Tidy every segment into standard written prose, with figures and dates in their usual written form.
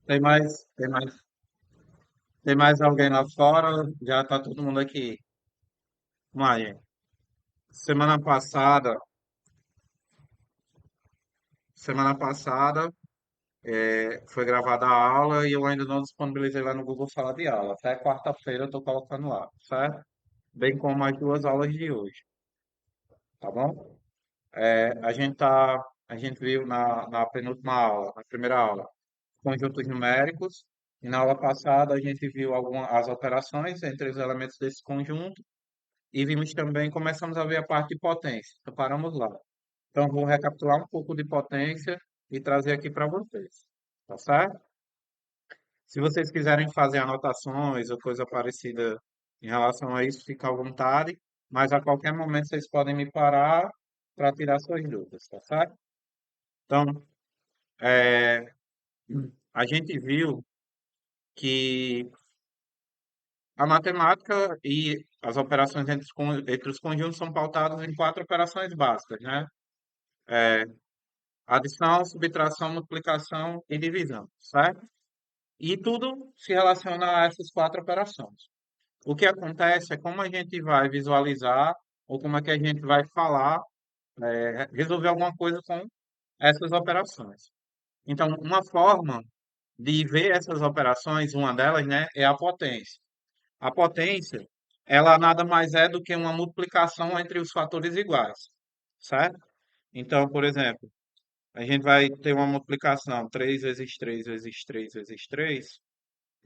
Tem mais alguém lá fora? Já tá todo mundo aqui. Mas, semana passada, semana passada, foi gravada a aula e eu ainda não disponibilizei lá no Google Sala de Aula. Até quarta-feira eu tô colocando lá, certo? Bem como as duas aulas de hoje, tá bom? A gente viu na penúltima aula, na primeira aula, conjuntos numéricos, e na aula passada a gente viu as operações entre os elementos desse conjunto, e vimos também, começamos a ver a parte de potência. Então, paramos lá. Então, vou recapitular um pouco de potência e trazer aqui para vocês, tá certo? Se vocês quiserem fazer anotações ou coisa parecida em relação a isso, fica à vontade, mas a qualquer momento vocês podem me parar para tirar suas dúvidas, tá certo? Então, é, a gente viu que a matemática e as operações entre os conjuntos são pautadas em quatro operações básicas, né? Adição, subtração, multiplicação e divisão, certo? E tudo se relaciona a essas quatro operações. O que acontece é como a gente vai visualizar ou como é que a gente vai falar, resolver alguma coisa com essas operações. Então, uma forma de ver essas operações, uma delas, né, é a potência. A potência, ela nada mais é do que uma multiplicação entre os fatores iguais, certo? Então, por exemplo, a gente vai ter uma multiplicação 3 vezes 3 vezes 3 vezes 3,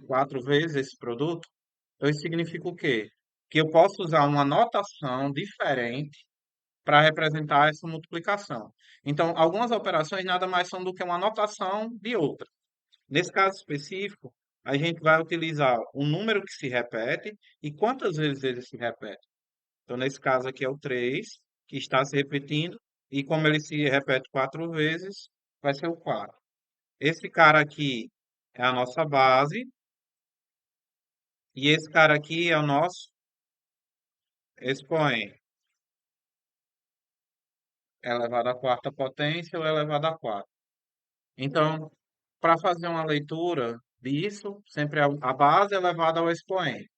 4 vezes esse produto. Então, isso significa o quê? Que eu posso usar uma notação diferente para representar essa multiplicação. Então, algumas operações nada mais são do que uma notação de outra. Nesse caso específico, a gente vai utilizar o número que se repete e quantas vezes ele se repete. Então, nesse caso aqui é o 3 que está se repetindo, e como ele se repete quatro vezes, vai ser o 4. Esse cara aqui é a nossa base, e esse cara aqui é o nosso expoente, elevado à quarta potência ou elevado a 4. Então, para fazer uma leitura disso, sempre a base é elevada ao expoente.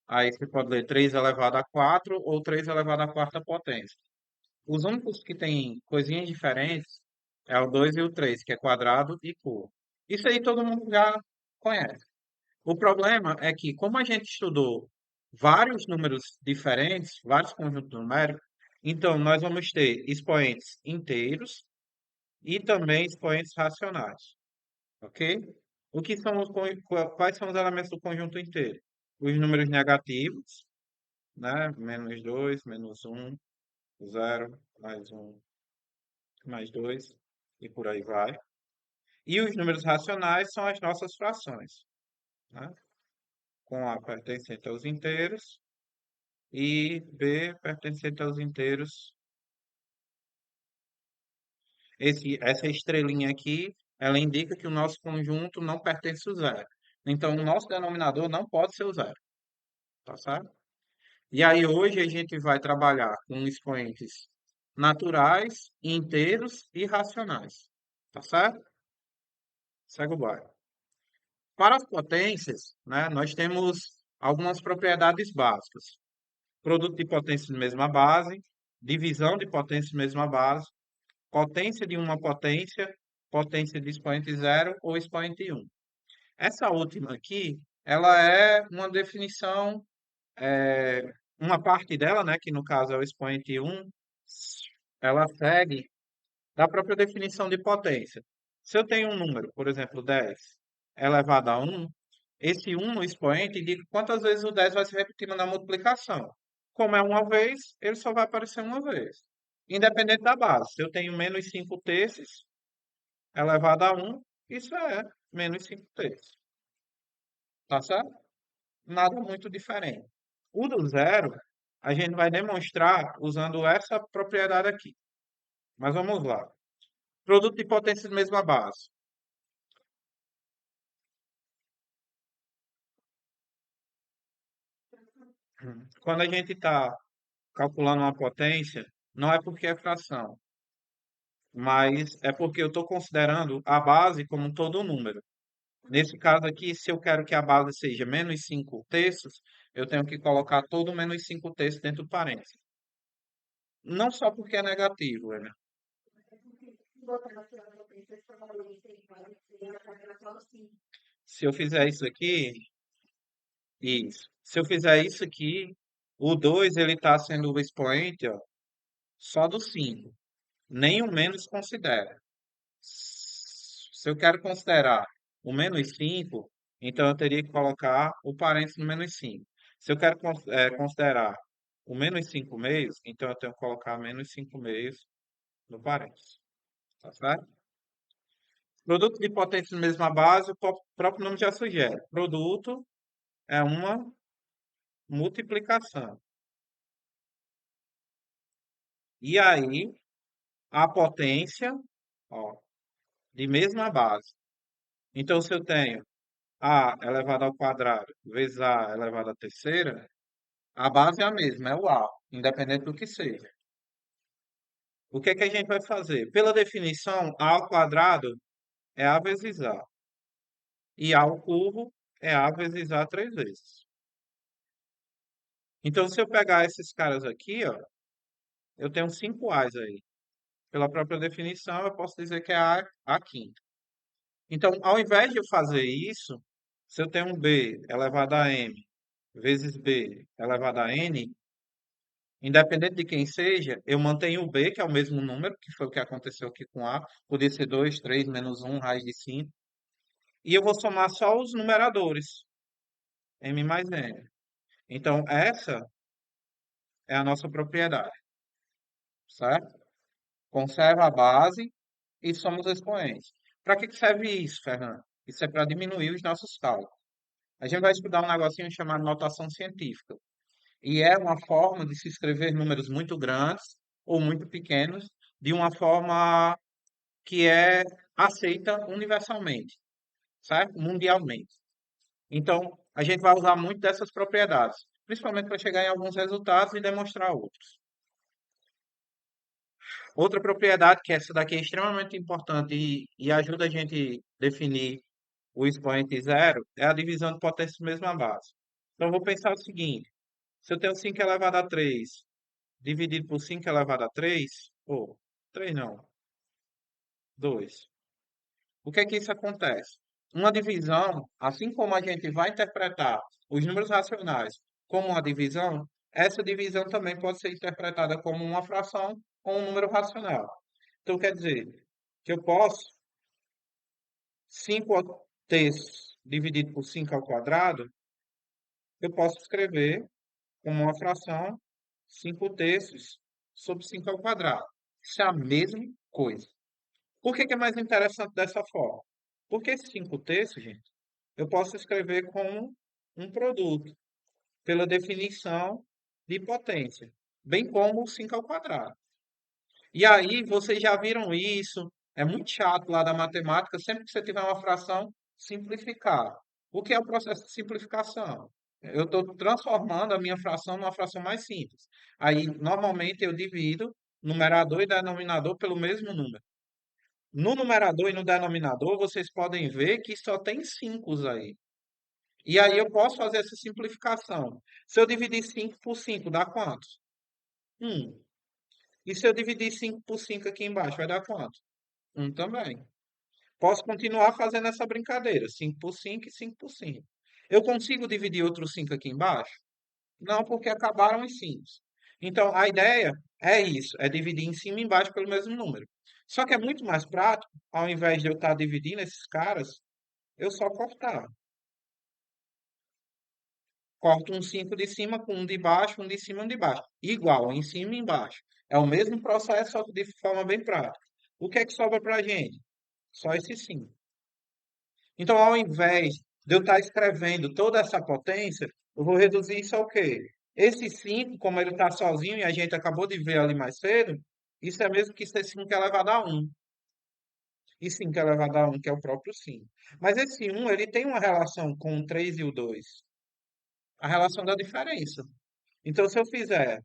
Aí você pode ler 3 elevado a 4 ou 3 elevado à quarta potência. Os únicos que têm coisinhas diferentes é o 2 e o 3, que é quadrado e curvo. Isso aí todo mundo já conhece. O problema é que, como a gente estudou vários números diferentes, vários conjuntos numéricos, então nós vamos ter expoentes inteiros e também expoentes racionais, ok? O que são quais são os elementos do conjunto inteiro? Os números negativos, né? Menos 2, menos um, zero, mais um, mais 2 e por aí vai. E os números racionais são as nossas frações, né? Com A pertencente aos inteiros e B pertencente aos inteiros. Essa estrelinha aqui, ela indica que o nosso conjunto não pertence ao zero. Então, o nosso denominador não pode ser o zero, tá certo? E aí, hoje, a gente vai trabalhar com expoentes naturais, inteiros e racionais, tá certo? Segue o bairro. Para as potências, né, nós temos algumas propriedades básicas. Produto de potências de mesma base, divisão de potências de mesma base, potência de uma potência, potência de expoente zero ou expoente um. Essa última aqui, ela é uma definição, uma parte dela, né, que no caso é o expoente um, ela segue da própria definição de potência. Se eu tenho um número, por exemplo, 10 elevado a um, esse um no expoente indica quantas vezes o 10 vai se repetindo na multiplicação. Como é uma vez, ele só vai aparecer uma vez. Independente da base. Se eu tenho menos 5 terços elevado a um, isso é menos 5 terços. Tá certo? Nada muito diferente. O do zero, a gente vai demonstrar usando essa propriedade aqui. Mas vamos lá. Produto de potências de mesma base. Quando a gente está calculando uma potência, não é porque é fração, mas é porque eu estou considerando a base como todo um número. Nesse caso aqui, se eu quero que a base seja menos 5 terços, eu tenho que colocar todo menos 5 terços dentro do parênteses. Não só porque é negativo, né? Se eu fizer isso aqui, isso. Se eu fizer isso aqui, o 2 ele está sendo o expoente, ó, só do 5. Nem o menos considera. Se eu quero considerar o menos 5, então eu teria que colocar o parênteses no menos 5. Se eu quero considerar o menos 5 meios, então eu tenho que colocar menos 5 meios no parênteses. Tá certo? Produto de potências de mesma base, o próprio nome já sugere. Produto é uma multiplicação. E aí, a potência, ó, de mesma base. Então, se eu tenho A elevado ao quadrado vezes A elevado à terceira, a base é a mesma, é o A, independente do que seja. O que é que a gente vai fazer? Pela definição, A ao quadrado é A vezes A. E A ao cubo é A vezes A três vezes. Então, se eu pegar esses caras aqui, ó, eu tenho 5 A's aí. Pela própria definição, eu posso dizer que é A quinta. Então, ao invés de eu fazer isso, se eu tenho um B elevado a M vezes B elevado a N, independente de quem seja, eu mantenho o B, que é o mesmo número, que foi o que aconteceu aqui com A. Podia ser 2, 3, menos um, raiz de 5. E eu vou somar só os numeradores, M mais N. Então, essa é a nossa propriedade, certo? Conserva a base e somos expoentes. Para que serve isso, Fernando? Isso é para diminuir os nossos cálculos. A gente vai estudar um negocinho chamado notação científica. E é uma forma de se escrever números muito grandes ou muito pequenos de uma forma que é aceita universalmente, certo? Mundialmente. Então, a gente vai usar muito dessas propriedades, principalmente para chegar em alguns resultados e demonstrar outros. Outra propriedade, que essa daqui é extremamente importante e ajuda a gente a definir o expoente zero, é a divisão de potências de mesma base. Então, eu vou pensar o seguinte: se eu tenho 5 elevado a 3 dividido por 5 elevado a 3, ou 3 não, 2. O que é que isso acontece? Uma divisão, assim como a gente vai interpretar os números racionais como uma divisão, essa divisão também pode ser interpretada como uma fração ou um número racional. Então, quer dizer que eu posso 5 terços dividido por 5 ao quadrado, eu posso escrever como uma fração 5 terços sobre 5 ao quadrado. Isso é a mesma coisa. Por que que é mais interessante dessa forma? Porque esse 5 terços, gente, eu posso escrever como um produto, pela definição de potência, bem como o 5 ao quadrado. E aí, vocês já viram isso, é muito chato lá da matemática, sempre que você tiver uma fração, simplificar. O que é o processo de simplificação? Eu estou transformando a minha fração numa fração mais simples. Aí, normalmente, eu divido numerador e denominador pelo mesmo número. No numerador e no denominador, vocês podem ver que só tem 5 aí. E aí eu posso fazer essa simplificação. Se eu dividir 5 por 5, dá quantos? 1. E se eu dividir 5 por 5 aqui embaixo, vai dar quanto? 1 também. Posso continuar fazendo essa brincadeira. 5 por 5 e 5 por 5. Eu consigo dividir outros 5 aqui embaixo? Não, porque acabaram os 5. Então, a ideia é isso, é dividir em cima e embaixo pelo mesmo número. Só que é muito mais prático, ao invés de eu estar dividindo esses caras, eu só cortar. Corto um 5 de cima com um de baixo, um de cima e um de baixo. Igual, em cima e embaixo. É o mesmo processo, só que de forma bem prática. O que é que sobra para a gente? Só esse 5. Então, ao invés de eu estar escrevendo toda essa potência, eu vou reduzir isso ao quê? Esse 5, como ele está sozinho e a gente acabou de ver ali mais cedo, isso é mesmo que ser 5 elevado a 1. E 5 elevado a 1, que é o próprio 5. Mas esse 1, ele tem uma relação com o 3 e o 2. A relação da diferença. Então, se eu fizer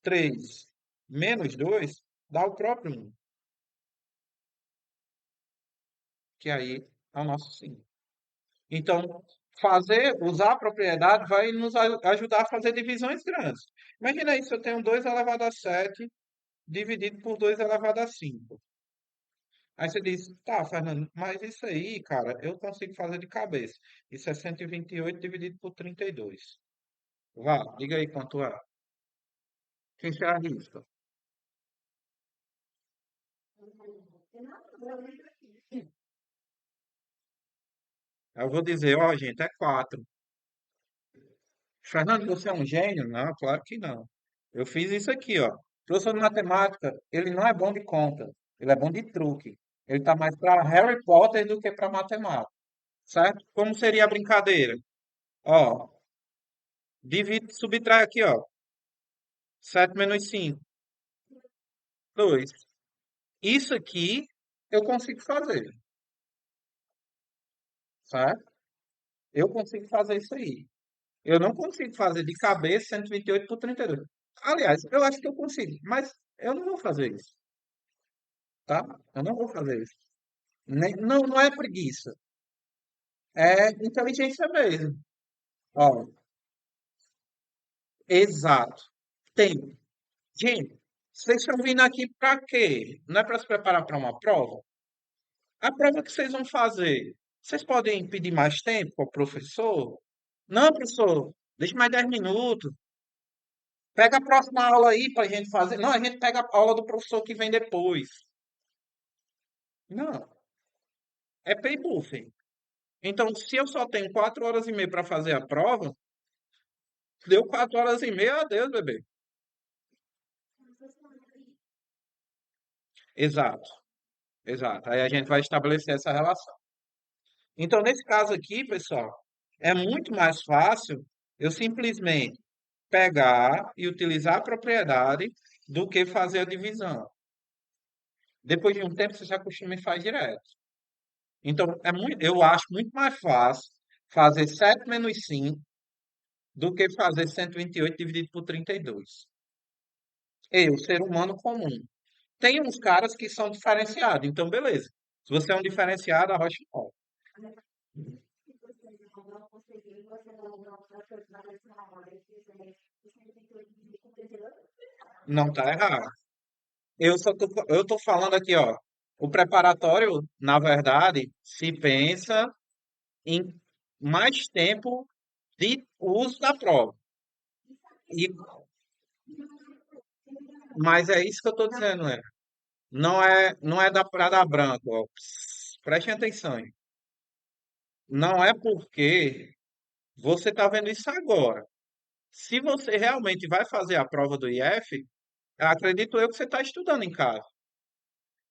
3 menos 2 dá o próprio 1, que aí é o nosso 5. Então, usar a propriedade vai nos ajudar a fazer divisões grandes. Imagina aí, se eu tenho 2 elevado a 7 dividido por 2 elevado a 5. Aí você diz, tá, Fernando, mas isso aí, cara, eu consigo fazer de cabeça. Isso é 128 dividido por 32. Vá, diga aí quanto é. Quem se arrisca? Eu vou dizer, ó, gente, é 4. Fernando, você é um gênio? Não, claro que não. Eu fiz isso aqui, ó. Professor de matemática, ele não é bom de conta, ele é bom de truque. Ele tá mais para Harry Potter do que para matemática, certo? Como seria a brincadeira? Ó, subtrai aqui, ó. 7 menos 5, 2. Isso aqui eu consigo fazer, certo? Eu consigo fazer isso aí. Eu não consigo fazer de cabeça 128 por 32. Aliás, eu acho que eu consigo, mas eu não vou fazer isso, tá? Eu não vou fazer isso. Não, não é preguiça, é inteligência mesmo. Ó, exato. Tem. Gente, vocês estão vindo aqui para quê? Não é para se preparar para uma prova? A prova que vocês vão fazer, vocês podem pedir mais tempo ao professor? Não, professor, deixe mais 10 minutos. Pega a próxima aula aí para a gente fazer. Não, a gente pega a aula do professor que vem depois. Não, é pay buffet. Então, se eu só tenho 4 horas e meia para fazer a prova, deu 4 horas e meia, adeus, bebê. Exato, exato. Aí a gente vai estabelecer essa relação. Então, nesse caso aqui, pessoal, é muito mais fácil eu simplesmente pegar e utilizar a propriedade do que fazer a divisão. Depois de um tempo, você já acostuma e faz direto. Então, eu acho muito mais fácil fazer 7 menos 5 do que fazer 128 dividido por 32. Eu, ser humano comum. Tem uns caras que são diferenciados, então beleza. Se você é um diferenciado, arrocha o pau. Não tá errado. Eu tô falando aqui, ó. O preparatório, na verdade, se pensa em mais tempo de uso da prova. E, mas é isso que eu estou dizendo, né? Não é da para dar branco, ó. Prestem atenção. Hein? Não é porque você está vendo isso agora. Se você realmente vai fazer a prova do IF, acredito eu que você está estudando em casa.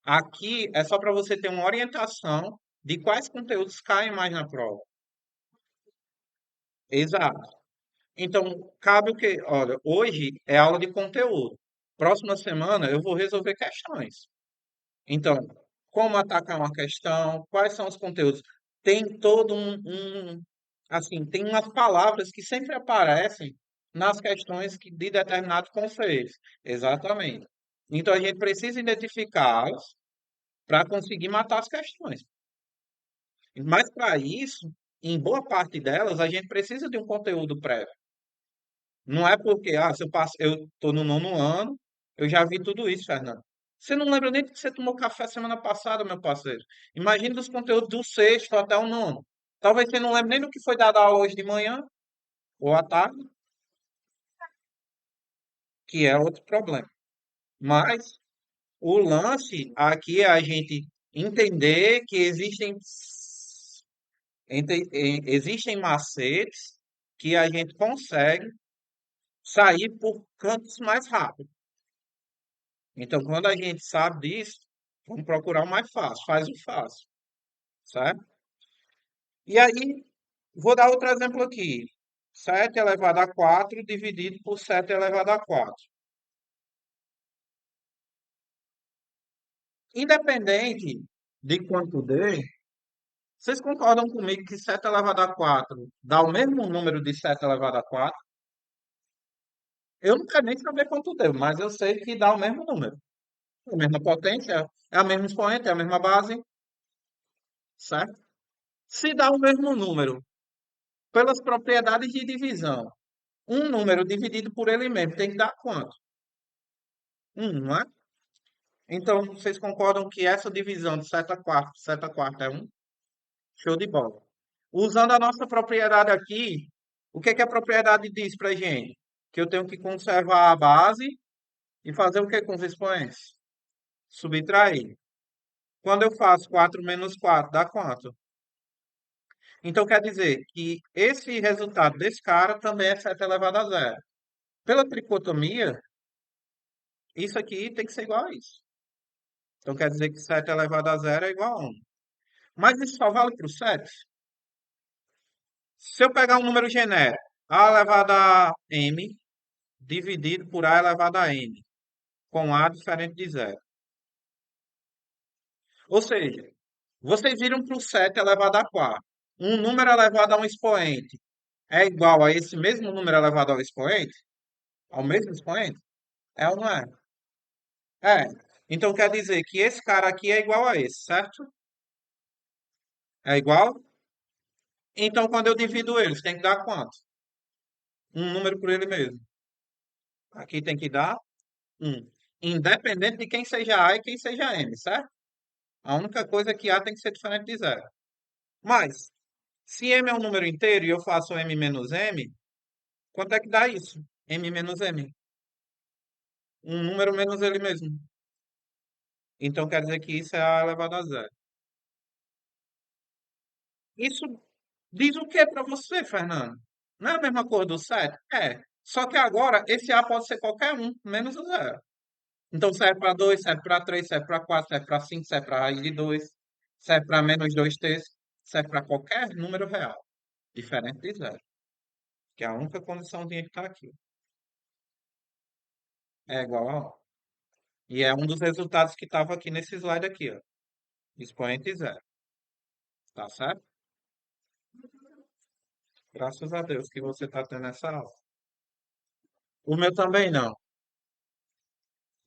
Aqui é só para você ter uma orientação de quais conteúdos caem mais na prova. Exato. Então, cabe o quê? Olha, hoje é aula de conteúdo. Próxima semana eu vou resolver questões. Então, como atacar uma questão, quais são os conteúdos? Tem todo assim, tem umas palavras que sempre aparecem nas questões de determinados conceitos. Exatamente. Então, a gente precisa identificá-las para conseguir matar as questões. Mas, para isso, em boa parte delas, a gente precisa de um conteúdo prévio. Não é porque, se eu estou no nono ano, eu já vi tudo isso, Fernando. Você não lembra nem que você tomou café semana passada, meu parceiro. Imagine dos conteúdos do sexto até o nono. Talvez você não lembre nem do que foi dado aula hoje de manhã ou à tarde, que é outro problema. Mas o lance aqui é a gente entender que existem macetes que a gente consegue sair por cantos mais rápido. Então, quando a gente sabe disso, vamos procurar o mais fácil, faz o fácil, certo? E aí, vou dar outro exemplo aqui. 7 elevado a 4 dividido por 7 elevado a 4. Independente de quanto dê, vocês concordam comigo que 7 elevado a 4 dá o mesmo número de 7 elevado a 4? Eu não quero nem saber quanto deu, mas eu sei que dá o mesmo número. É a mesma potência, é a mesma expoente, é a mesma base, certo? Se dá o mesmo número, pelas propriedades de divisão, um número dividido por ele mesmo tem que dar quanto? Não é? Então, vocês concordam que essa divisão de seta a quarta é um? Show de bola. Usando a nossa propriedade aqui, o que é que a propriedade diz para gente? Que eu tenho que conservar a base e fazer o que com os expoentes? Subtrair. Quando eu faço 4 menos 4 dá quanto? Então quer dizer que esse resultado desse cara também é 7 elevado a zero. Pela tricotomia, isso aqui tem que ser igual a isso. Então quer dizer que 7 elevado a zero é igual a 1. Mas isso só vale para o 7? Se eu pegar um número genérico, a elevado a m dividido por a elevado a n, com a diferente de zero. Ou seja, vocês viram para o 7 elevado a 4. Um número elevado a um expoente é igual a esse mesmo número elevado ao expoente? Ao mesmo expoente? É ou não é? É. Então quer dizer que esse cara aqui é igual a esse, certo? É igual? Então quando eu divido eles, tem que dar quanto? Um número por ele mesmo. Aqui tem que dar um. Independente de quem seja A e quem seja M, certo? A única coisa é que A tem que ser diferente de zero. Mas, se M é um número inteiro e eu faço M menos M, quanto é que dá isso? M menos M. Um número menos ele mesmo. Então quer dizer que isso é A elevado a zero. Isso diz o que para você, Fernando? Não é a mesma coisa do 7? É. Só que agora esse A pode ser qualquer um, menos o zero. Então serve para 2, serve para 3, serve para 4, serve para 5, serve para raiz de 2, serve para menos 2 terços, serve para qualquer número real, diferente de zero, que é a única condiçãozinha que está aqui. É igual a 1. E é um dos resultados que estava aqui nesse slide aqui, ó. Expoente zero. Tá certo? Graças a Deus que você está tendo essa aula. O meu também não.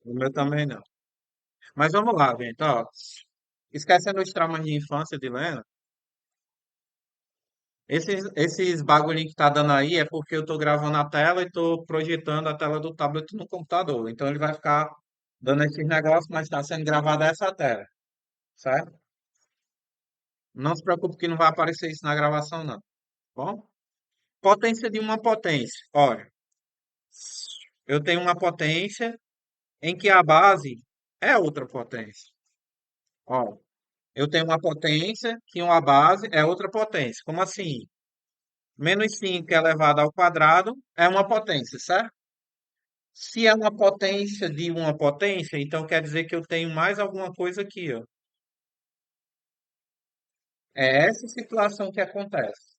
O meu também não. Mas vamos lá, gente. Ó, esquecendo os traumas de infância de Lena, esses bagulhinho que tá dando aí é porque eu tô gravando a tela e tô projetando a tela do tablet no computador. Então ele vai ficar dando esses negócios, mas está sendo gravada essa tela, certo? Não se preocupe que não vai aparecer isso na gravação, não. Tá bom? Potência de uma potência. Olha, eu tenho uma potência em que a base é outra potência. Ó, eu tenho uma potência que uma base é outra potência. Como assim? Menos 5 elevado ao quadrado é uma potência, certo? Se é uma potência de uma potência, então quer dizer que eu tenho mais alguma coisa aqui, ó. É essa situação que acontece.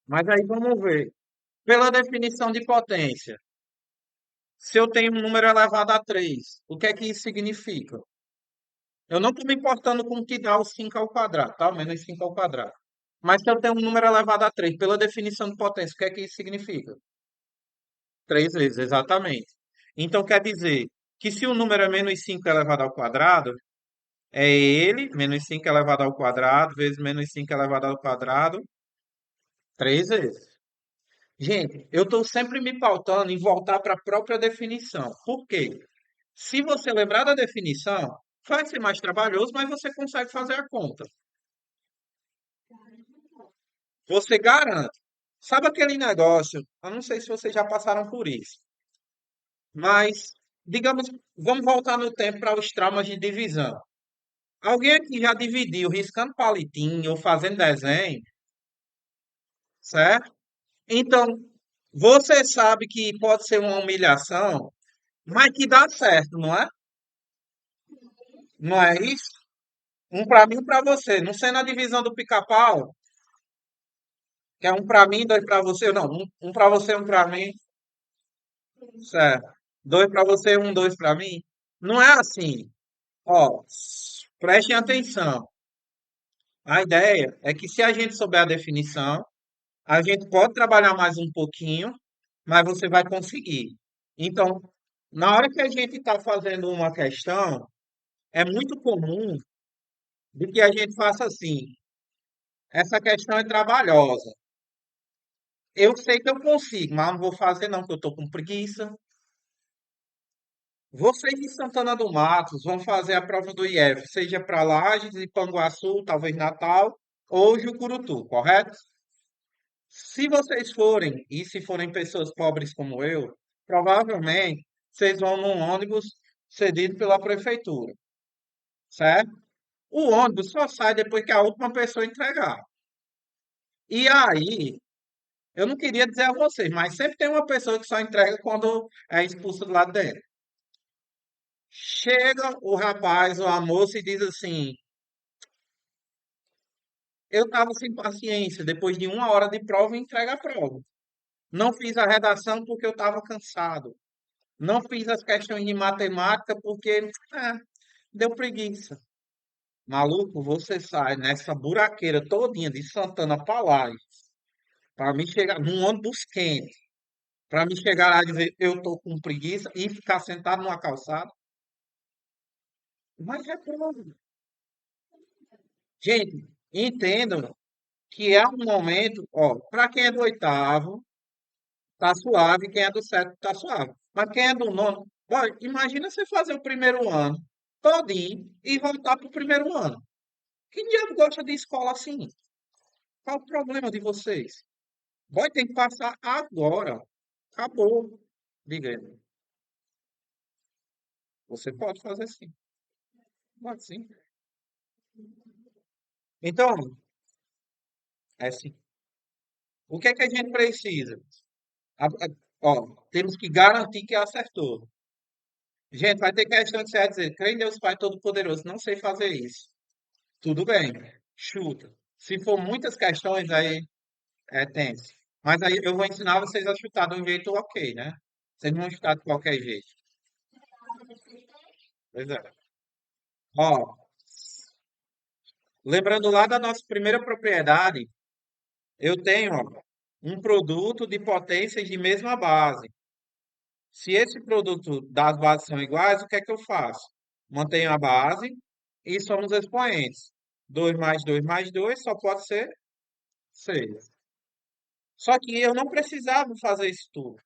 Mas aí vamos ver. Pela definição de potência, se eu tenho um número elevado a 3, o que é que isso significa? Eu não estou me importando com o que dá o 5 ao quadrado, tá? Menos 5 ao quadrado. Mas se eu tenho um número elevado a 3, pela definição de potência, o que é que isso significa? 3 vezes, exatamente. Então quer dizer que se o número é menos 5 elevado ao quadrado, é ele, menos 5 elevado ao quadrado, vezes menos 5 elevado ao quadrado, 3 vezes. Gente, eu estou sempre me pautando em voltar para a própria definição. Por quê? Se você lembrar da definição, vai ser mais trabalhoso, mas você consegue fazer a conta. Você garante. Sabe aquele negócio? Eu não sei se vocês já passaram por isso, mas, digamos, vamos voltar no tempo para os traumas de divisão. Alguém aqui já dividiu riscando palitinho ou fazendo desenho, certo? Então, você sabe que pode ser uma humilhação, mas que dá certo, não é? Não é isso? Um para mim, um para você. Não sendo a divisão do pica-pau, que é um para mim, dois para você. Não, um para você, um para mim. Certo. Dois para você, um, dois para mim. Não é assim. Ó, prestem atenção. A ideia é que se a gente souber a definição, a gente pode trabalhar mais um pouquinho, mas você vai conseguir. Então, na hora que a gente está fazendo uma questão, é muito comum de que a gente faça assim. Essa questão é trabalhosa. Eu sei que eu consigo, mas não vou fazer não, porque eu estou com preguiça. Vocês de Santana do Matos vão fazer a prova do IF, seja para Lages e Panguaçu, talvez Natal, ou Jucurutu, correto? Se vocês forem, e se forem pessoas pobres como eu, provavelmente vocês vão num ônibus cedido pela prefeitura, certo? O ônibus só sai depois que a última pessoa entregar. E aí, eu não queria dizer a vocês, mas sempre tem uma pessoa que só entrega quando é expulso do lado dentro. Chega o rapaz ou a moça e diz assim: eu estava sem paciência, depois de 1 hora de prova, entrega a prova. Não fiz a redação porque eu estava cansado. Não fiz as questões de matemática porque deu preguiça. Maluco, você sai nessa buraqueira todinha de Santana para lá, para me chegar num ônibus quente, para me chegar lá e dizer eu tô com preguiça e ficar sentado numa calçada. Mas é prova. Gente, entendam que é um momento, ó, para quem é do oitavo, tá suave, quem é do sétimo tá suave. Mas quem é do nono, olha, imagina você fazer o primeiro ano todinho e voltar pro primeiro ano. Quem diabo gosta de escola assim? Qual o problema de vocês? Vai ter que passar agora. Acabou. Diga aí. Você pode fazer sim. Pode sim. Então, é sim. O que é que a gente precisa? Ó, temos que garantir que acertou. Gente, vai ter questão que você vai dizer, crê em Deus Pai Todo-Poderoso, não sei fazer isso. Tudo bem, chuta. Se for muitas questões, aí é tenso. Mas aí eu vou ensinar vocês a chutar de um jeito ok, né? Vocês não vão chutar de qualquer jeito. Pois é. Ó, lembrando lá da nossa primeira propriedade, eu tenho, ó, um produto de potências de mesma base. Se esse produto das bases são iguais, o que é que eu faço? Mantenho a base e somos expoentes. 2 mais 2 só pode ser 6. Só que eu não precisava fazer isso tudo.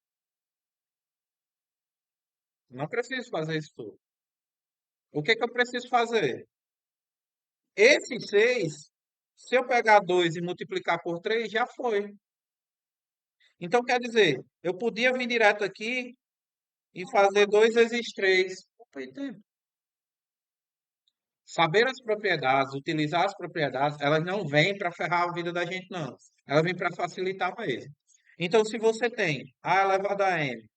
Não preciso fazer isso tudo. O que é que eu preciso fazer? Esse 6, se eu pegar 2 e multiplicar por 3, já foi. Então, quer dizer, eu podia vir direto aqui e fazer 2 vezes 3. Saber as propriedades, utilizar as propriedades, elas não vêm para ferrar a vida da gente, não. Elas vêm para facilitar mesmo. Então, se você tem A elevado a M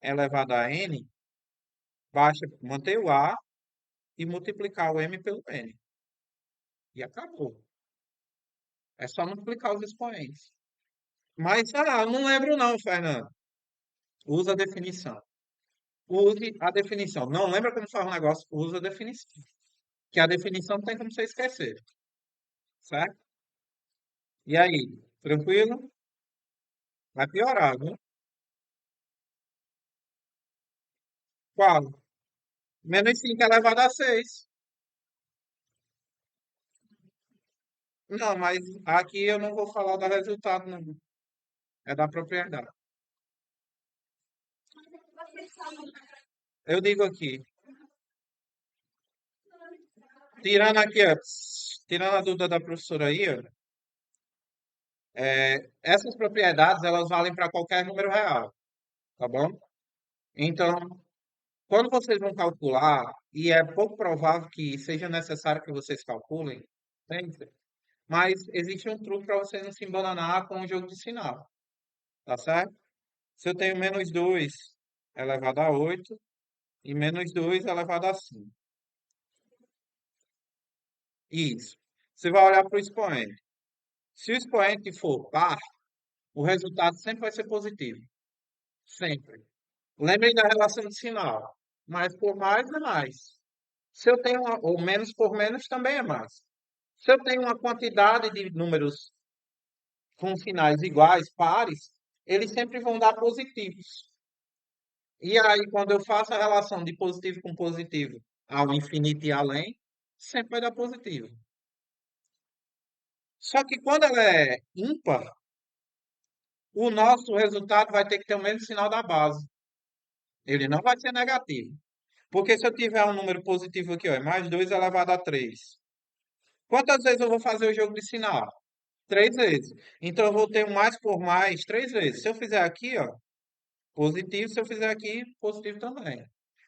elevado a N, basta manter o A e multiplicar o M pelo N. E acabou. É só multiplicar os expoentes. Mas, não lembro não, Fernando. Usa a definição. Use a definição. Não lembra como faz o negócio? Usa a definição. Que a definição não tem como você esquecer. Certo? E aí? Tranquilo? Vai piorar, viu? Qual? Menos 5 elevado a 6. Não, mas aqui eu não vou falar do resultado, não. É da propriedade. Eu digo aqui, tirando aqui, ó, tirando a dúvida da professora aí, ó, essas propriedades elas valem para qualquer número real, tá bom? Então, quando vocês vão calcular, e é pouco provável que seja necessário que vocês calculem, entende? Mas existe um truque para vocês não se embananar com o jogo de sinal, tá certo? Se eu tenho menos 2 elevado a 8 e menos 2 elevado a 5. Isso. Você vai olhar para o expoente. Se o expoente for par, o resultado sempre vai ser positivo. Sempre. Lembrem da relação de sinal. Mais por mais é mais. Se eu tenho ou menos por menos também é mais. Se eu tenho uma quantidade de números com sinais iguais, pares, eles sempre vão dar positivos. E aí, quando eu faço a relação de positivo com positivo ao infinito e além, sempre vai dar positivo. Só que quando ela é ímpar, o nosso resultado vai ter que ter o mesmo sinal da base. Ele não vai ser negativo. Porque se eu tiver um número positivo aqui, ó, é mais 2 elevado a 3. Quantas vezes eu vou fazer o jogo de sinal? 3 vezes. Então eu vou ter um mais por mais 3 vezes. Se eu fizer aqui, ó, positivo, se eu fizer aqui, positivo também.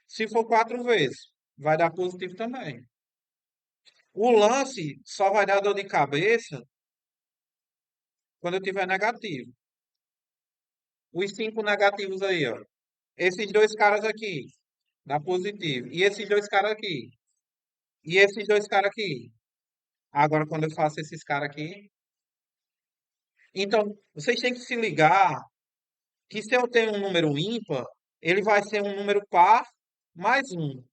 Se for 4 vezes, vai dar positivo também. O lance só vai dar dor de cabeça quando eu tiver negativo. Os 5 negativos aí, ó. Esses dois caras aqui, dá positivo. E esses dois caras aqui. E esses dois caras aqui. Agora, quando eu faço esses caras aqui. Então, vocês têm que se ligar que se eu tenho um número ímpar, ele vai ser um número par mais um.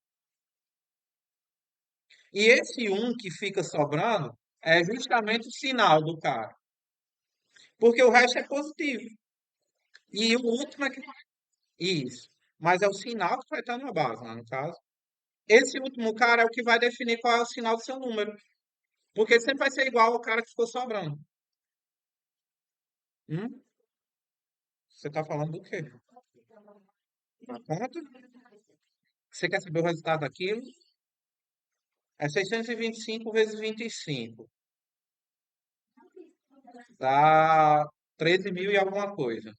E esse um que fica sobrando é justamente o sinal do cara. Porque o resto é positivo. E o último é que. Isso. Mas é o sinal que vai estar na base, né, no caso. Esse último cara é o que vai definir qual é o sinal do seu número. Porque sempre vai ser igual ao cara que ficou sobrando. Hum? Você está falando do quê? Da conta? Você quer saber o resultado daquilo? É 625 vezes 25. Dá 13 mil e alguma coisa.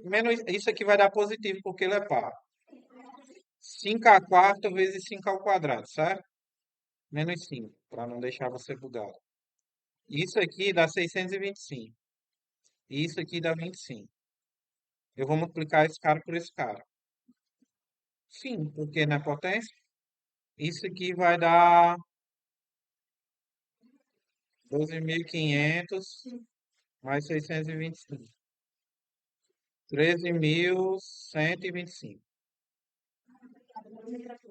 Menos, isso aqui vai dar positivo porque ele é par. 5 a quarta vezes 5 ao quadrado, certo? Menos 5, para não deixar você bugado. Isso aqui dá 625. E isso aqui dá 25. Eu vou multiplicar esse cara por esse cara. Sim, porque na potência, isso aqui vai dar 12.500 mais 625. 13.125.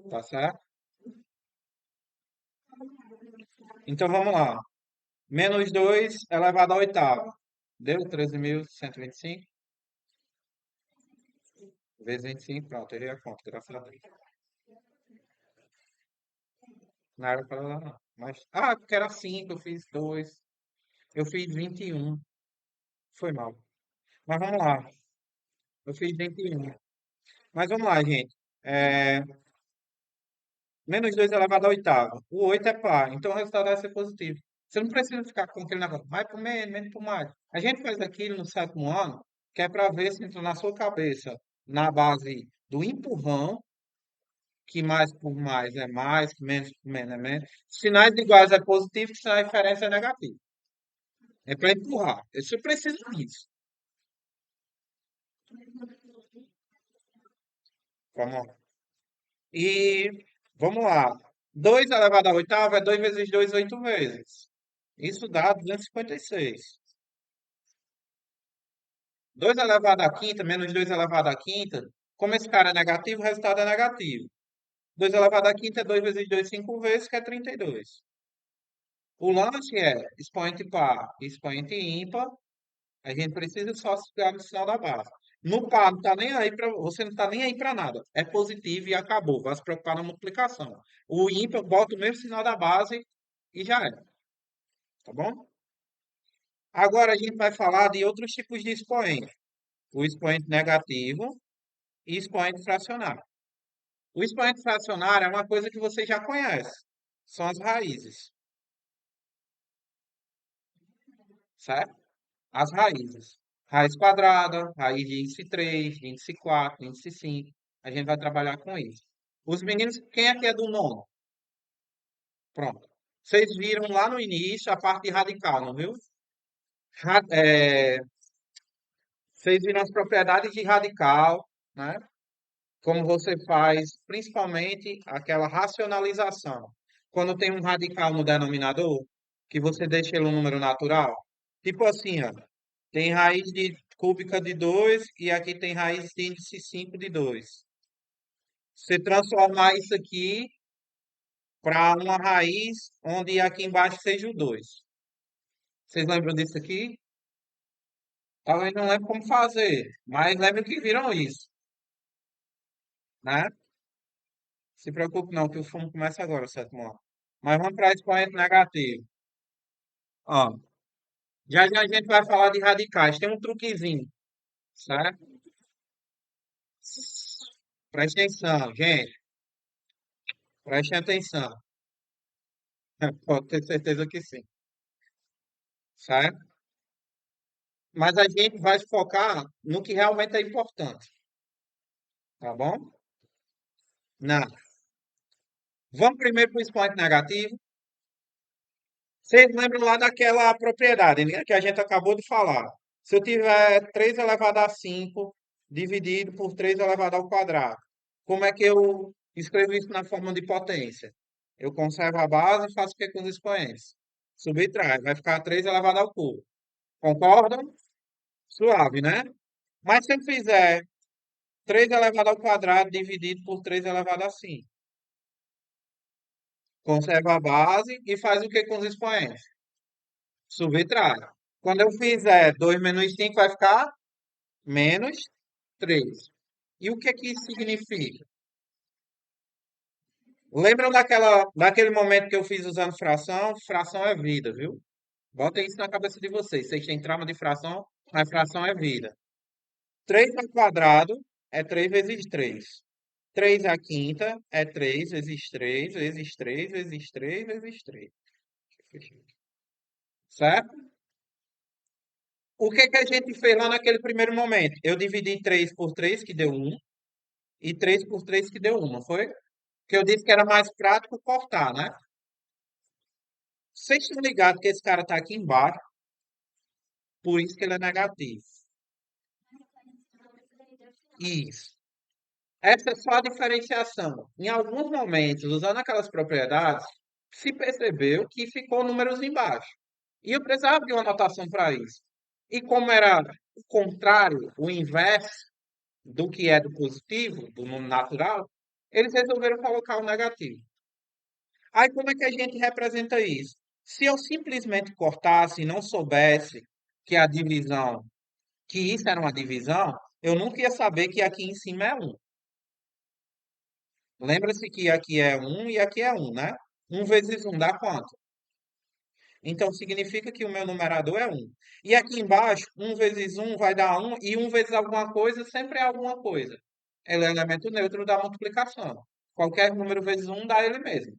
Tá certo? Então vamos lá. Menos 2 elevado à oitava. Deu 13.125 vezes 25. Pronto, errei a conta, graças a Deus. Não era para lá, não. Mas, porque era 5, eu fiz 2. Eu fiz 21. Foi mal. Mas vamos lá. Eu fiz 21. Mas vamos lá, gente. É, menos 2 elevado à oitava. O 8 é par, então o resultado vai ser positivo. Você não precisa ficar com aquele negócio, mais por menos, menos por mais. A gente faz aquilo no sétimo ano, que é para ver se entra na sua cabeça, na base do empurrão, que mais por mais é mais, que menos por menos é menos. Sinais iguais é positivo, sinal de diferença é negativo. É para empurrar. Você precisa disso. Vamos lá. E vamos lá. 2 elevado à oitava é 2 vezes 2 8 vezes. Isso dá 256. 2 elevado à quinta menos 2 elevado à quinta. Como esse cara é negativo, o resultado é negativo. 2 elevado à quinta é 2 vezes 2 5 vezes, que é 32. O lance é expoente par e expoente ímpar. A gente precisa só se ligar no sinal da base. No par, não tá nem aí para você não está nem aí para nada. É positivo e acabou. Vai se preocupar na multiplicação. O ímpar bota o mesmo sinal da base e já é, tá bom? Agora a gente vai falar de outros tipos de expoente. O expoente negativo e expoente fracionário. O expoente fracionário é uma coisa que você já conhece. São as raízes, certo? As raízes. Raiz quadrada, raiz de índice 3, de índice 4, de índice 5. A gente vai trabalhar com isso. Os meninos, quem aqui é do nono? Pronto. Vocês viram lá no início a parte de radical, não viu? Vocês viram as propriedades de radical, né? Como você faz, principalmente aquela racionalização. Quando tem um radical no denominador, que você deixa ele um número natural. Tipo assim, ó, tem raiz de cúbica de 2 e aqui tem raiz de índice 5 de 2. Você transformar isso aqui para uma raiz onde aqui embaixo seja o 2. Vocês lembram disso aqui? Talvez não lembre como fazer, mas lembro que viram isso. né? Se preocupe não, que o fumo começa agora, o sétimo ano. Mas vamos para expoente negativo. Ó, já já a gente vai falar de radicais. Tem um truquezinho, certo? Preste atenção, gente. Preste atenção. Pode ter certeza que sim, certo? Mas a gente vai focar no que realmente é importante, tá bom? Não. Vamos primeiro para o expoente negativo. Vocês lembram lá daquela propriedade, né, que a gente acabou de falar? Se eu tiver 3 elevado a 5 dividido por 3 elevado ao quadrado, como é que eu escrevo isso na forma de potência? Eu conservo a base e faço o que com os expoentes? Subtrai, vai ficar 3 elevado ao cubo. Concordam? Suave, né? Mas se eu fizer 3 elevado ao quadrado dividido por 3 elevado a 5, conserva a base e faz o que com os expoentes? Subtrai. Quando eu fizer 2 menos 5 vai ficar menos 3. E o que é que isso significa? Lembram daquele momento que eu fiz usando fração? Fração é vida, viu? Botem isso na cabeça de vocês. Vocês têm trauma de fração, mas fração é vida. 3 ao quadrado é 3 vezes 3. 3 à quinta é 3 vezes 3 vezes 3 vezes 3 vezes 3. Certo? O que que a gente fez lá naquele primeiro momento? Eu dividi 3 por 3 que deu um, e 3 por 3 que deu uma, foi? Que eu disse que era mais prático cortar, né? Vocês estão ligados que esse cara está aqui embaixo, por isso que ele é negativo. Isso. Essa é só a diferenciação. Em alguns momentos, usando aquelas propriedades, se percebeu que ficou números embaixo. E eu precisava de uma anotação para isso. E como era o contrário, o inverso do que é do positivo, do número natural, eles resolveram colocar o negativo. Aí como é que a gente representa isso? Se eu simplesmente cortasse e não soubesse que a divisão, que isso era uma divisão, eu nunca ia saber que aqui em cima é um. Lembra-se que aqui é um e aqui é um, né? Um vezes um dá quanto? Então significa que o meu numerador é um. E aqui embaixo, um vezes um vai dar um, e um vezes alguma coisa sempre é alguma coisa. Ele é elemento neutro da multiplicação. Qualquer número vezes um dá ele mesmo.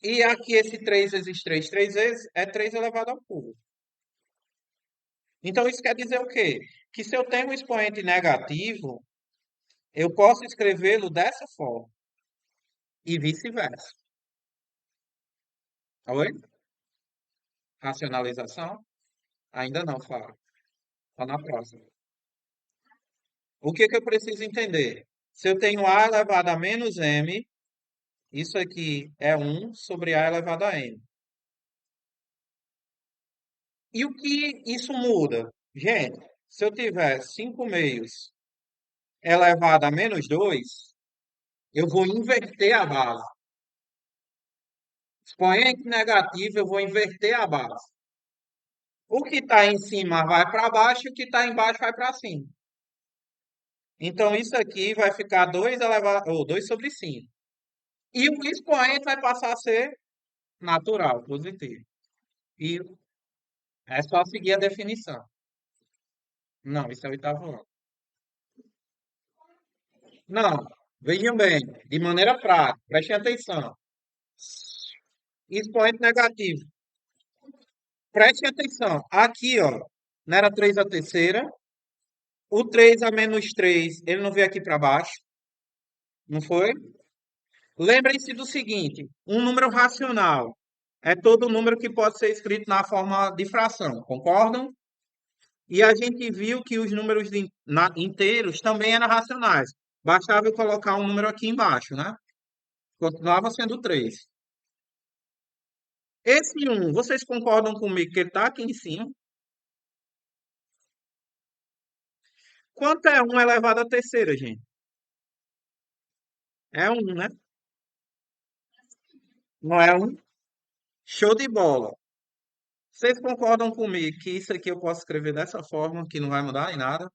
E aqui esse 3 vezes 3 3 vezes, é 3 elevado ao cubo. Então isso quer dizer o quê? Que se eu tenho um expoente negativo, eu posso escrevê-lo dessa forma e vice-versa. Oi? Racionalização? Ainda não, falo. Só na próxima. O que que eu preciso entender? Se eu tenho a elevado a menos m, isso aqui é um sobre a elevado a n. E o que isso muda? Gente, se eu tiver 5 meios elevado a menos 2, eu vou inverter a base. Expoente negativo, eu vou inverter a base. O que está em cima vai para baixo e o que está embaixo vai para cima. Então, isso aqui vai ficar 2 elevado, ou 2 sobre 5. E o expoente vai passar a ser natural, positivo. E é só seguir a definição. Não, isso é o oitavo ano. Não, vejam bem, de maneira prática, prestem atenção. Expoente negativo. Prestem atenção. Aqui, ó, não era 3 a terceira. O 3 a menos 3, ele não veio aqui para baixo, não foi? Lembrem-se do seguinte: um número racional é todo número que pode ser escrito na forma de fração, concordam? E a gente viu que os números inteiros também eram racionais. Bastava eu colocar um número aqui embaixo, né? Continuava sendo 3. Esse um, vocês concordam comigo que ele está aqui em cima? Quanto é um elevado à terceira, gente? É um, né? Não é um? Show de bola. Vocês concordam comigo que isso aqui eu posso escrever dessa forma, que não vai mudar em nada?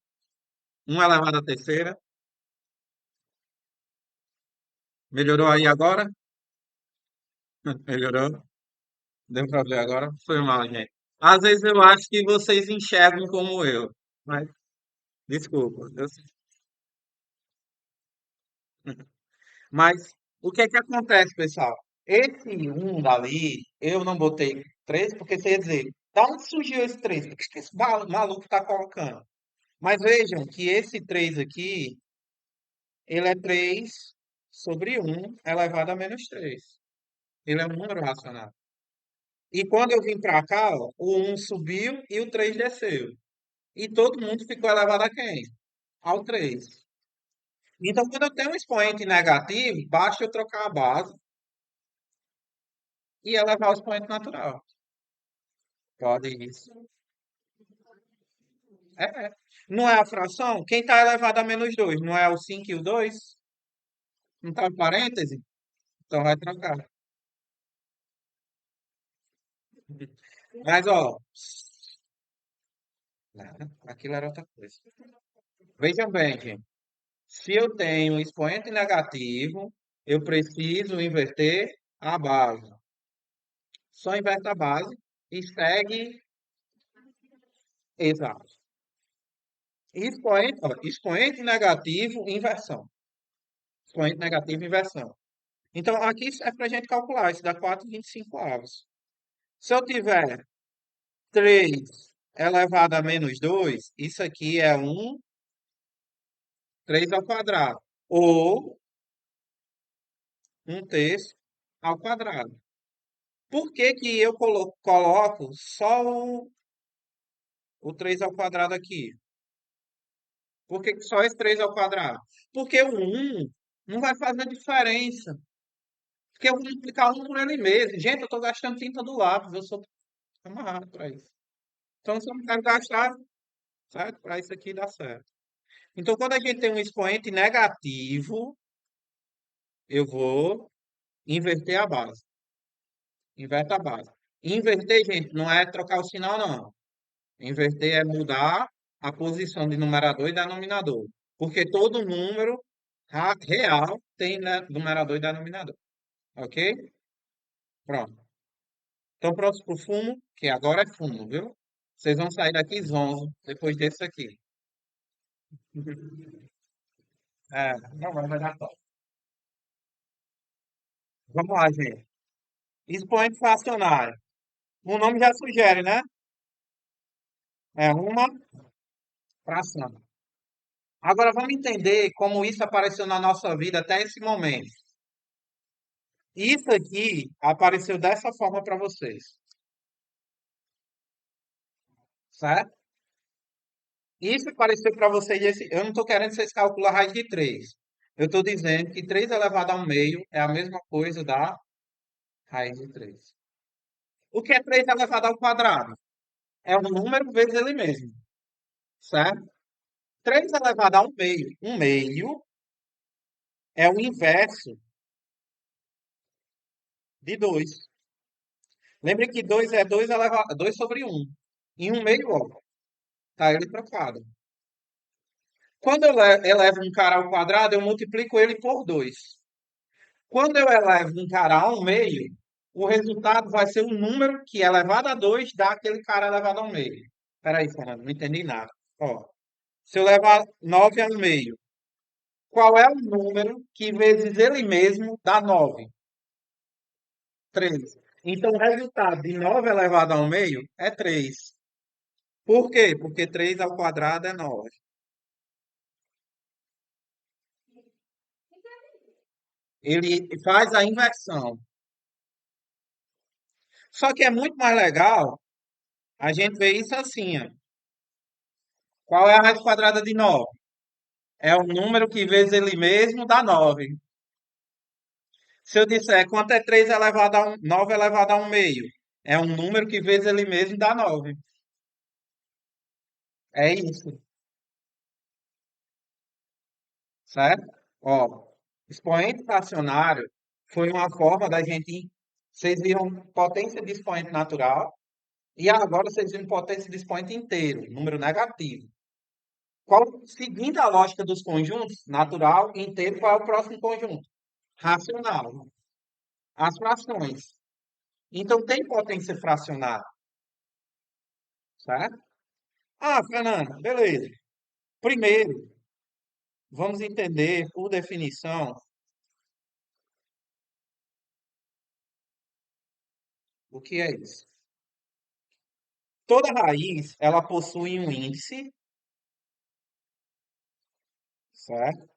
Um elevado à terceira? Melhorou aí agora? Melhorou? Deu pra ver agora? Foi mal, gente. Às vezes eu acho que vocês enxergam como eu. Mas, desculpa. Mas o que é que acontece, pessoal? Esse um dali, eu não botei 3 porque você ia dizer, da onde surgiu esse 3? Por que esse maluco tá colocando? Mas vejam que esse 3 aqui, ele é 3 sobre um elevado a menos 3. Ele é um número racional. E quando eu vim para cá, ó, o um subiu e o 3 desceu. E todo mundo ficou elevado a quem? Ao 3. Então, quando eu tenho um expoente negativo, basta eu trocar a base e elevar o expoente natural. Pode isso. É. Não é a fração? Quem está elevado a menos 2? Não é o 5 e o 2? Não está em parêntese? Então vai trocar. Mas, ó, aquilo era outra coisa. Vejam bem, gente. Se eu tenho um expoente negativo, eu preciso inverter a base. Só inverte a base e segue. Exato. Expoente, ó, expoente negativo, inversão. Expoente negativo, inversão. Então, aqui é para a gente calcular. Isso dá 4,25 avos. Se eu tiver 3 elevado a menos 2, isso aqui é 3 ao quadrado. Ou 1 terço ao quadrado. Por que que eu coloco só o 3 ao quadrado aqui? Por que que só esse 3 ao quadrado? Porque o um não vai fazer diferença. Porque eu vou multiplicar um por ele mesmo. Gente, eu estou gastando tinta do lápis. Eu sou amarrado para isso. Então, se eu não quero gastar, certo? Para isso aqui dá certo. Então, quando a gente tem um expoente negativo, eu vou inverter a base. Inverte a base. Inverter, gente, não é trocar o sinal, não. Inverter é mudar a posição de numerador e denominador. Porque todo número real tem numerador e denominador. Ok? Pronto. Estão prontos para o fumo? Que agora é fumo, viu? Vocês vão sair daqui zonzo depois desse aqui. É, não vai dar top. Vamos lá, gente. Expoente fracionário. O nome já sugere, né? É uma fração. Agora vamos entender como isso apareceu na nossa vida até esse momento. Isso aqui apareceu dessa forma para vocês, certo? Isso apareceu para vocês. Eu não estou querendo que vocês calculem a raiz de 3. Eu estou dizendo que 3 elevado ao meio é a mesma coisa da raiz de 3. O que é 3 elevado ao quadrado? É um número vezes ele mesmo, certo? 3 elevado ao meio. Um meio é o inverso de 2. Lembre que 2 é 2 elevado, 2 sobre um. E um meio, ó, tá ele trocado. Quando eu elevo um cara ao quadrado, eu multiplico ele por 2. Quando eu elevo um cara ao meio, o resultado vai ser um número que elevado a 2 dá aquele cara elevado ao meio. Peraí, Fernando, não entendi nada. Ó, se eu levar 9 ao meio, qual é o número que vezes ele mesmo dá 9? 3. Então, o resultado de 9 elevado ao meio é 3. Por quê? Porque 3 ao quadrado é 9. Ele faz a inversão. Só que é muito mais legal a gente ver isso assim, ó. Qual é a raiz quadrada de 9? É o número que vezes ele mesmo dá 9. Se eu disser quanto é 3 elevado a 1, 9 elevado a 1 meio, é um número que vezes ele mesmo dá 9. É isso, certo? Ó, expoente fracionário foi uma forma da gente. Vocês viram potência de expoente natural e agora vocês viram potência de expoente inteiro, número negativo. Seguindo a lógica dos conjuntos, natural, inteiro, qual é o próximo conjunto? racional. As frações. Então, tem potência fracionária, certo? Ah, Fernanda, beleza. Primeiro, vamos entender, por definição, o que é isso. Toda raiz, ela possui um índice, certo?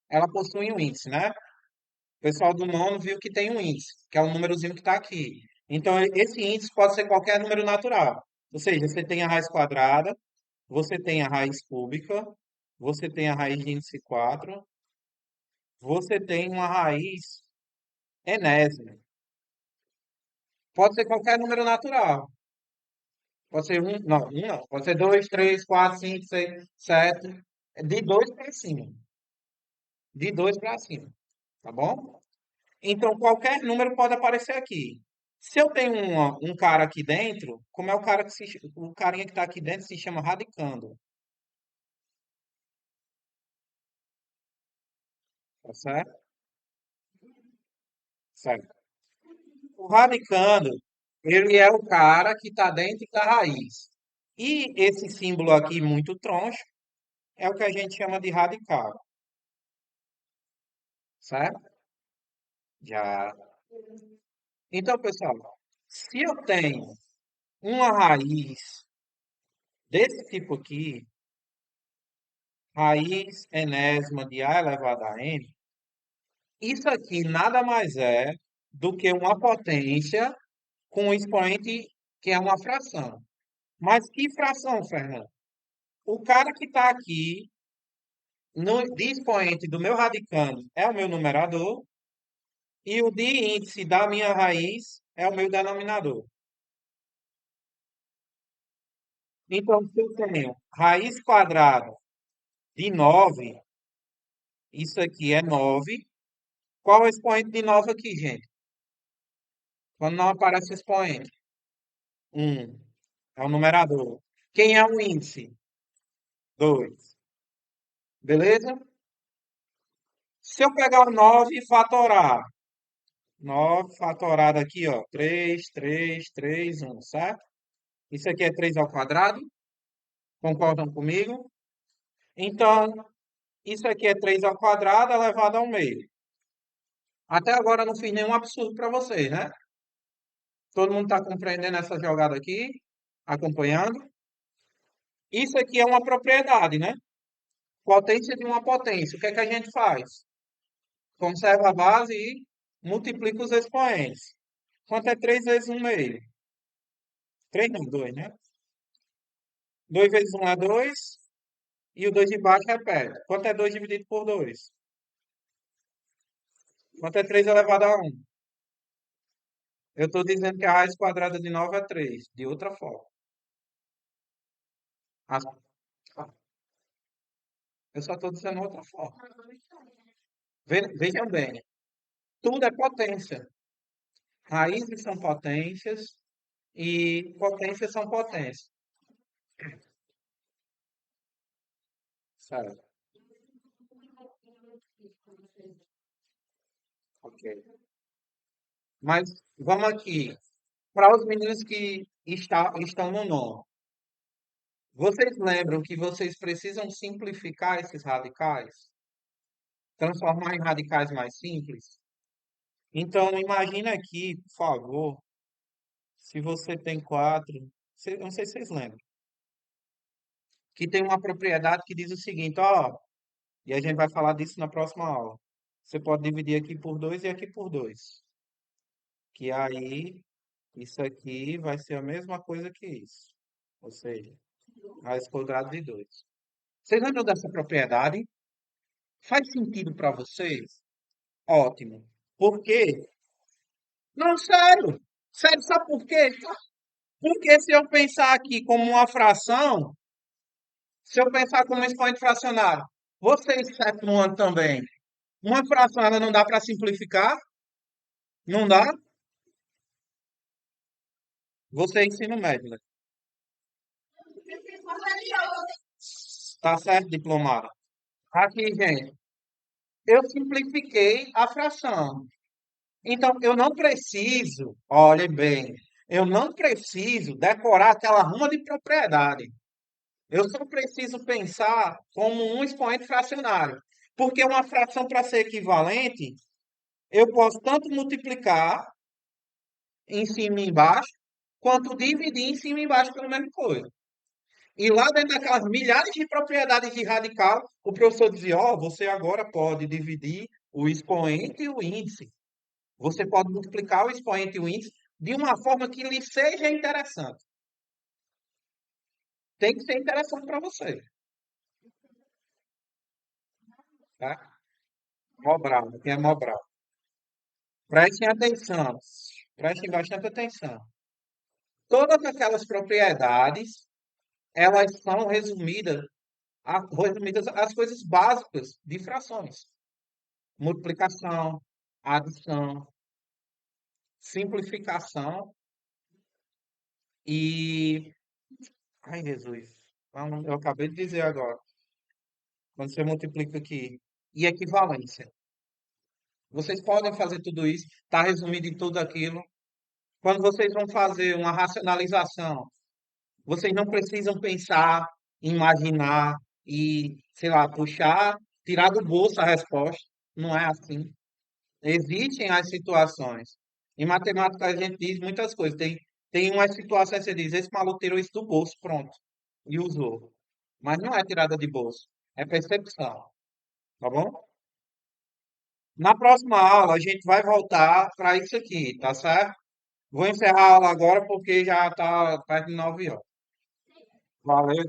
Ela possui um índice, né? O pessoal do nono viu que tem um índice, que é o númerozinho que está aqui. Então, esse índice pode ser qualquer número natural. Ou seja, você tem a raiz quadrada, você tem a raiz cúbica, você tem a raiz de índice 4, você tem uma raiz enésima. Pode ser qualquer número natural. Pode ser um, não, um não. Pode ser dois, três, quatro, cinco, seis, sete. De dois para cima. De dois para cima. Tá bom? Então, qualquer número pode aparecer aqui. Se eu tenho um cara aqui dentro, como é o cara que o carinha que está aqui dentro se chama radicando, tá certo? Certo. O radicando, ele é o cara que está dentro da raiz. E esse símbolo aqui, muito troncho, é o que a gente chama de radical, certo? Já. Então, pessoal, se eu tenho uma raiz desse tipo aqui, raiz enésima de a elevado a n, isso aqui nada mais é do que uma potência com um expoente que é uma fração. Mas que fração, Fernando? O cara que está aqui no de expoente do meu radicando é o meu numerador e o de índice da minha raiz é o meu denominador. Então, se eu tenho raiz quadrada de 9, isso aqui é 9. Qual é o expoente de 9 aqui, gente? Quando não aparece o expoente. 1 é o numerador. Quem é o índice? 2. Beleza? Se eu pegar o 9 e fatorar, 9 fatorado aqui, ó, 3, 3, 3, 1, certo? Isso aqui é 3 ao quadrado, concordam comigo? Então, isso aqui é 3 ao quadrado elevado ao meio. Até agora eu não fiz nenhum absurdo para vocês, né? Todo mundo está compreendendo essa jogada aqui? Acompanhando? Isso aqui é uma propriedade, né? Potência de uma potência. O que é que a gente faz? Conserva a base e multiplica os expoentes. Quanto é 3 vezes um meio? 3 não, 2, né? 2 vezes um é 2 e o 2 de baixo é perto. Quanto é 2 dividido por 2? Quanto é 3 elevado a um? Eu estou dizendo que a raiz quadrada de 9 é 3. De outra forma. As- Eu só estou dizendo outra forma. Vejam bem, tudo é potência. Raízes são potências e potências são potências. Certo? Ok. Mas vamos aqui. Para os meninos que estão no nono. Vocês lembram que vocês precisam simplificar esses radicais? Transformar em radicais mais simples? Então, imagina aqui, por favor, se você tem 4, eu não sei se vocês lembram, que tem uma propriedade que diz o seguinte, ó, e a gente vai falar disso na próxima aula. Você pode dividir aqui por 2 e aqui por 2. Que aí, isso aqui vai ser a mesma coisa que isso. Ou seja, raiz quadrada de 2. Vocês lembram dessa propriedade? Faz sentido para vocês? Ótimo. Por quê? Não, sério. Sério, sabe por quê? Porque se eu pensar aqui como uma fração, se eu pensar como um expoente fracionário, vocês, sétimo ano também, uma fração ela não dá para simplificar? Não dá? Você é ensino médio, né? Tá certo, diplomada? Aqui, gente. eu simplifiquei a fração. Então, eu não preciso, olhe bem, eu não preciso decorar aquela ruma de propriedade. Eu só preciso pensar como um expoente fracionário. Porque uma fração, para ser equivalente, eu posso tanto multiplicar em cima e embaixo, quanto dividir em cima e embaixo pela mesma coisa. E lá dentro daquelas milhares de propriedades de radical, o professor dizia: ó, você agora pode dividir o expoente e o índice. Você pode multiplicar o expoente e o índice de uma forma que lhe seja interessante. Tem que ser interessante para você, tá? Mobral, que é Mobral. Prestem atenção, prestem bastante atenção. Todas aquelas propriedades, elas são resumidas às coisas básicas de frações. Multiplicação, adição, simplificação e... Ai, Jesus. Eu acabei de dizer agora. Quando você multiplica aqui. E equivalência. Vocês podem fazer tudo isso. Está resumido em tudo aquilo. Quando vocês vão fazer uma racionalização, vocês não precisam pensar, imaginar e, sei lá, puxar, tirar do bolso a resposta. Não é assim. Existem as situações. Em matemática a gente diz muitas coisas. Tem umas situações que você diz, esse maluco tirou isso do bolso, pronto, e usou. Mas não é tirada de bolso, é percepção, tá bom? Na próxima aula a gente vai voltar para isso aqui, tá certo? Vou encerrar a aula agora porque já está perto de 9 horas. Valeu.